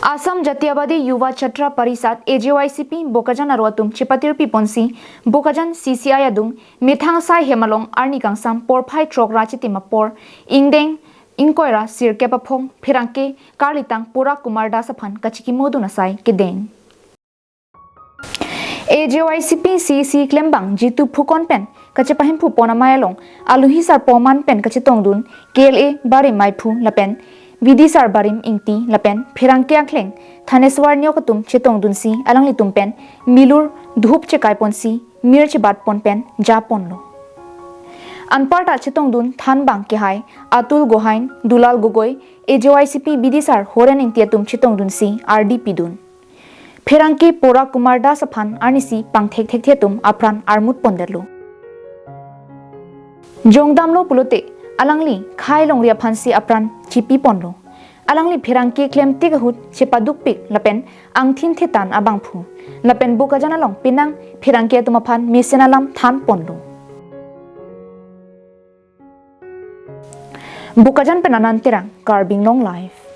Asam Jatiabadi Yuva Chatra Parisat AJYCP Bokajan Arwatum Chipatirpi Ponsi Bokajan CCI Adum Mithang Sai Hemalong Arni Kangsam Porpai Trogra Chitimapor Ingdeng Inkoira Sir Kepapong Pherangke Karlitang Porag Kumar aphan kachikimo dunasai Kedeng AJYCP CC Klembang Jitu Phukon Pen Kachepahim Phupona Mayalong Aluhi Sar Poman Pen Kachitongdun KLA Bari Maipu Lapen Vidisar Barim Ingti Lapen Pherangke Angkleng Thaneswar Nyokatum Chetong Dunsi Alangli Tumpen Milur Dhup Chekai Ponsi Mir Chebat Ponpen Japonlo Anparta Chetong Dun Than Bang Kehai Atul Gohain Dulal Gogoi AJYCP Vidisar Horen Ingtiatum Chetong Dunsi RDP Dun Pherangke Porag Kumar aphan Arnisi Pangthek Thekthetum aphan Armut Ponderlo Jongdamlo Pulote Alangli Khai Longria Phansi apran Chipi Ponlo Alangli Pherangke Klem Tigahut Chepaduk Pik Lapen Angthin Thetan Abangphu Lapen Bokajan along Pinang Pherangke Tumaphan Misenalam Than Ponlo Bokajan Penanan Terang Carbing Long Life